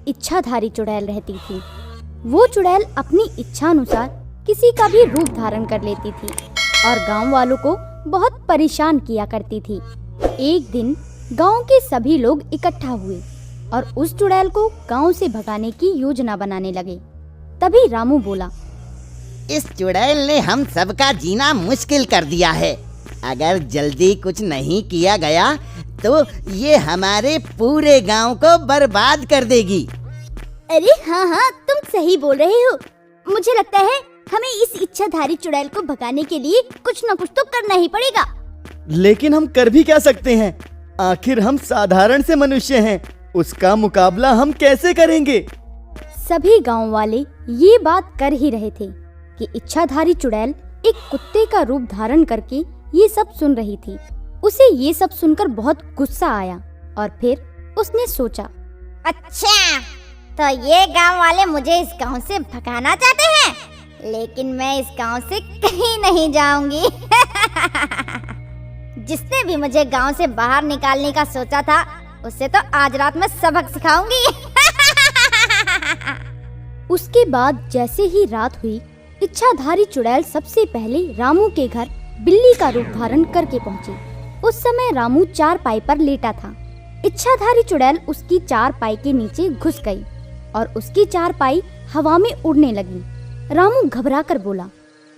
इच्छाधारी चुड़ैल रहती थी। वो चुड़ैल अपनी इच्छा अनुसार किसी का भी रूप धारण कर लेती थी और गांव वालों को बहुत परेशान किया करती थी। एक दिन गांव के सभी लोग इकट्ठा हुए और उस चुड़ैल को गांव से भगाने की योजना बनाने लगे। तभी रामू बोला, इस चुड़ैल ने हम सबका जीना मुश्किल कर दिया है। अगर जल्दी कुछ नहीं किया गया तो ये हमारे पूरे गांव को बर्बाद कर देगी। अरे हाँ, तुम सही बोल रहे हो। मुझे लगता है हमें इस इच्छाधारी चुड़ैल को भगाने के लिए कुछ न कुछ तो करना ही पड़ेगा। लेकिन हम कर भी क्या सकते हैं? आखिर हम साधारण से मनुष्य हैं, उसका मुकाबला हम कैसे करेंगे? सभी गांव वाले ये बात कर ही रहे थे कि इच्छाधारी चुड़ैल एक कुत्ते का रूप धारण करके ये सब सुन रही थी। उसे ये सब सुनकर बहुत गुस्सा आया और फिर उसने सोचा, अच्छा, तो ये गांव वाले मुझे इस गांव से भगाना चाहते हैं, लेकिन मैं इस गांव से कहीं नहीं जाऊंगी। जिसने भी मुझे गांव से बाहर निकालने का सोचा था, उससे तो आज रात में सबक सिखाऊंगी। उसके बाद जैसे ही रात हुई, इच्छाधारी चुड़ैल सबसे पहले रामू के घर बिल्ली का रूप धारण करके पहुंची। उस समय रामू चारपाई पर लेटा था। इच्छाधारी चुड़ैल उसकी चारपाई के नीचे घुस गई और उसकी चारपाई हवा में उड़ने लगी। रामू घबरा कर बोला,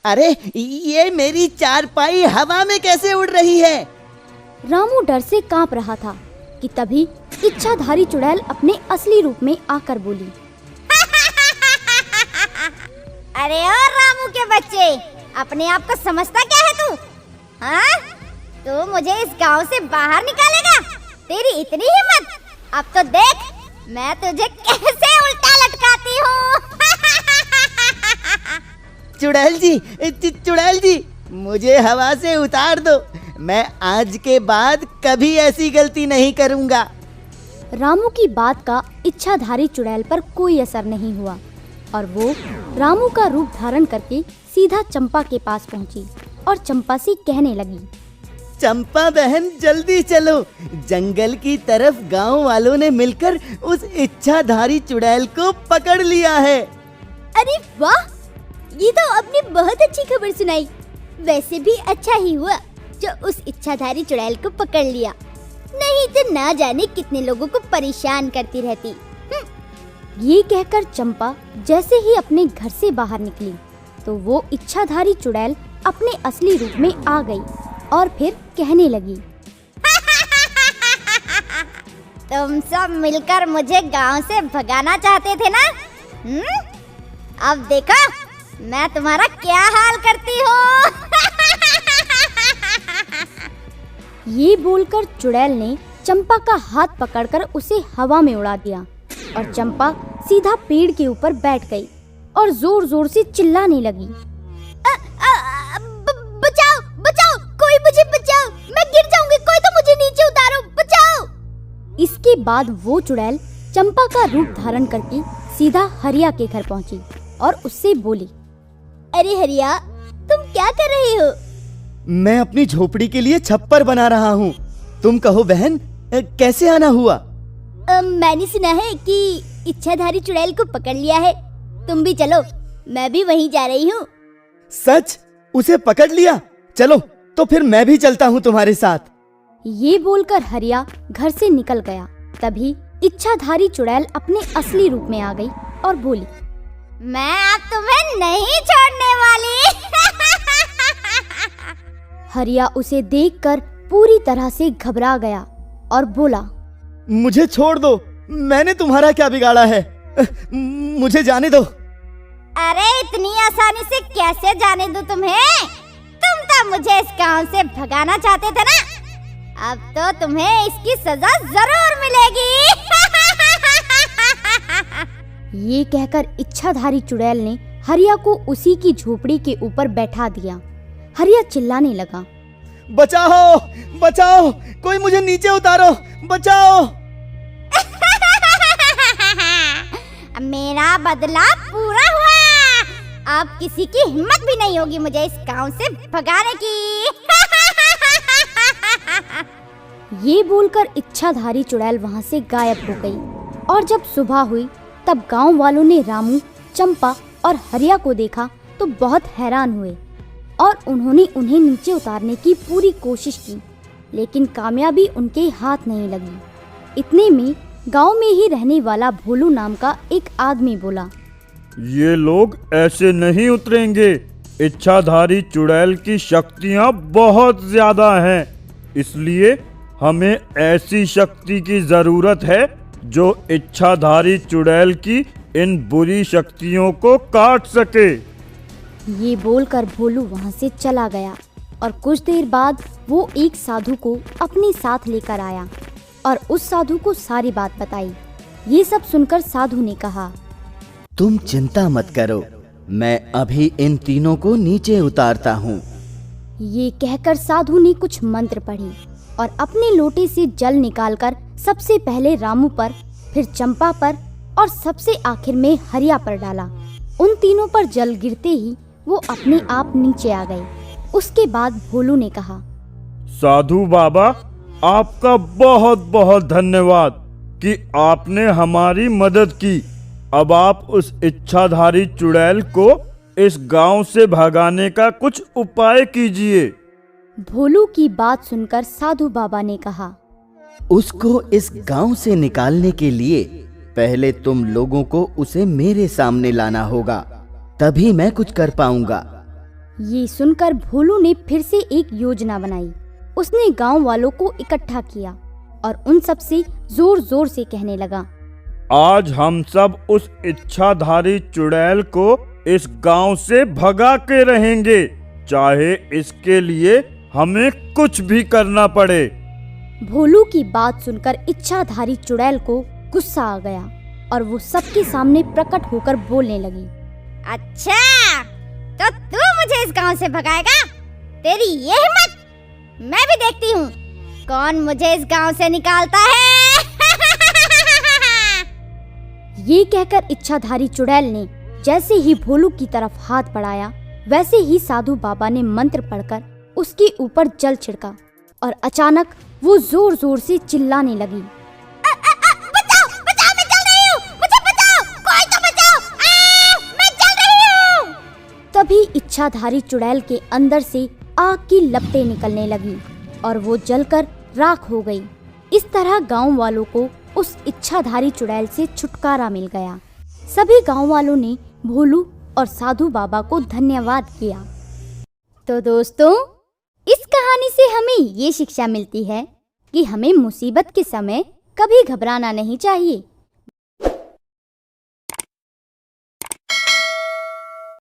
अरे ये मेरी चारपाई हवा में कैसे उड़ रही है? रामू डर से कांप रहा था कि तभी इच्छाधारी चुड़ैल अपने असली रूप में आकर बोली, अरे ओ रामू के बच्चे, अपने आप को समझता क्या है तू? हाँ, तू मुझे इस गांव से बाहर निकालेगा? तेरी इतनी हिम्मत? अब तो देख मैं तुझे कैसे उल्टा लटकाती हूँ। चुड़ैल जी, मुझे हवा से उतार दो। मैं आज के बाद कभी ऐसी गलती नहीं करूँगा। रामू की बात का इच्छाधारी चुड़ैल पर कोई असर नहीं हुआ और वो रामू का रूप धारण करके सीधा चंपा के पास पहुंची और चंपा से कहने लगी, चंपा बहन जल्दी चलो, जंगल की तरफ गांव वालों ने मिलकर उस इच्छाधारी चुड़ैल को पकड़ लिया है। अरे वाह, ये तो आपने बहुत अच्छी खबर सुनाई। वैसे भी अच्छा ही हुआ जो उस इच्छाधारी चुड़ैल को पकड़ लिया, नहीं तो ना जाने कितने लोगों को परेशान करती रहती। ये कहकर चंपा जैसे ही अपने घर से बाहर निकली तो वो इच्छाधारी चुड़ैल अपने असली रूप में आ गई और फिर कहने लगी, तुम सब मिलकर मुझे गांव से भगाना चाहते थे ना? अब देखो मैं तुम्हारा क्या हाल करती हूँ। ये बोलकर चुड़ैल ने चंपा का हाथ पकड़कर उसे हवा में उड़ा दिया और चंपा सीधा पेड़ के ऊपर बैठ गई और जोर जोर से चिल्लाने लगी, बचाओ बचाओ, कोई मुझे बचाओ, मैं गिर जाऊंगी, कोई तो मुझे नीचे उतारो, बचाओ। इसके बाद वो चुड़ैल चंपा का रूप धारण करके सीधा हरिया के घर पहुंची और उससे बोली, अरे हरिया, तुम क्या कर रहे हो? मैं अपनी झोपड़ी के लिए छप्पर बना रहा हूँ। तुम कहो बहन, कैसे आना हुआ? मैंने सुना है कि इच्छाधारी चुड़ैल को पकड़ लिया है। तुम भी चलो, मैं भी वहीं जा रही हूँ। सच? उसे पकड़ लिया? चलो तो फिर मैं भी चलता हूँ तुम्हारे साथ। ये बोलकर हरिया घर से निकल गया। तभी इच्छाधारी चुड़ैल अपने असली रूप में आ गई और बोली, मैं अब तुम्हें नहीं छोड़ने वाली। हरिया उसे देखकर पूरी तरह से घबरा गया और बोला, मुझे छोड़ दो, मैंने तुम्हारा क्या बिगाड़ा है? मुझे जाने दो। अरे इतनी आसानी से कैसे जाने दूं तुम्हें? तुम तो मुझे इस गांव से भगाना चाहते थे ना? अब तो तुम्हें इसकी सजा जरूर मिलेगी। ये कहकर इच्छाधारी चुड़ैल ने हरिया को उसी की झोपड़ी के ऊपर बैठा दिया। हरिया चिल्लाने लगा, बचाओ बचाओ, कोई मुझे नीचे उतारो, बचाओ। मेरा बदला पूरा हुआ। अब किसी की हिम्मत भी नहीं होगी मुझे इस गांव से भगाने की। ये बोलकर इच्छाधारी चुड़ैल वहां से गायब हो गई और जब सुबह हुई तब गांव वालों ने रामू, चंपा और हरिया को देखा तो बहुत हैरान हुए और उन्होंने उन्हें नीचे उतारने की पूरी कोशिश की, लेकिन कामयाबी उनके हाथ नहीं लगी। इतने में गांव में ही रहने वाला भोलू नाम का एक आदमी बोला, ये लोग ऐसे नहीं उतरेंगे। इच्छाधारी चुड़ैल की शक्तियाँ बहुत ज्यादा हैं, इसलिए हमें ऐसी शक्ति की जरूरत है जो इच्छाधारी चुड़ैल की इन बुरी शक्तियों को काट सके। ये बोलकर भोलू वहाँ से चला गया और कुछ देर बाद वो एक साधु को अपने साथ लेकर आया और उस साधु को सारी बात बताई। ये सब सुनकर साधु ने कहा, तुम चिंता मत करो, मैं अभी इन तीनों को नीचे उतारता हूँ। ये कहकर साधु ने कुछ मंत्र पढ़े और अपने लोटे से जल निकालकर सबसे पहले रामू पर, फिर चंपा पर और सबसे आखिर में हरिया पर डाला। उन तीनों पर जल गिरते ही वो अपने आप नीचे आ गए। उसके बाद भोलू ने कहा, साधु बाबा, आपका बहुत बहुत धन्यवाद कि आपने हमारी मदद की। अब आप उस इच्छाधारी चुड़ैल को इस गांव से भगाने का कुछ उपाय कीजिए। भोलू की बात सुनकर साधु बाबा ने कहा, उसको इस गांव से निकालने के लिए पहले तुम लोगों को उसे मेरे सामने लाना होगा, तभी मैं कुछ कर पाऊंगा। ये सुनकर भोलू ने फिर से एक योजना बनाई। उसने गांव वालों को इकट्ठा किया और उन सब से जोर जोर से कहने लगा, आज हम सब उस इच्छाधारी चुड़ैल को इस गांव से भगा के रहेंगे, चाहे इसके लिए हमें कुछ भी करना पड़े। भोलू की बात सुनकर इच्छाधारी चुड़ैल को गुस्सा आ गया और वो सबके सामने प्रकट होकर बोलने लगी, अच्छा, तो तू मुझे इस गांव से भगाएगा? तेरी ये हिम्मत! मैं भी देखती हूँ कौन मुझे इस गांव से निकालता है। ये कहकर इच्छाधारी चुड़ैल ने जैसे ही भोलू की तरफ हाथ बढ़ाया, वैसे ही साधु बाबा ने मंत्र पढ़कर उसके ऊपर जल छिड़का और अचानक वो जोर जोर से चिल्लाने लगी, बचाओ, बचाओ, मैं जल रही हूँ, मुझे बचाओ, कोई तो बचाओ, मैं जल रही हूँ। तभी इच्छाधारी चुड़ैल के अंदर से आग की लपटें निकलने लगी और वो जलकर राख हो गई। इस तरह गांव वालों को उस इच्छाधारी चुड़ैल से छुटकारा मिल गया। सभी गांव वालों ने भोलू और साधु बाबा को धन्यवाद किया। तो दोस्तों, इस कहानी से हमें ये शिक्षा मिलती है कि हमें मुसीबत के समय कभी घबराना नहीं चाहिए।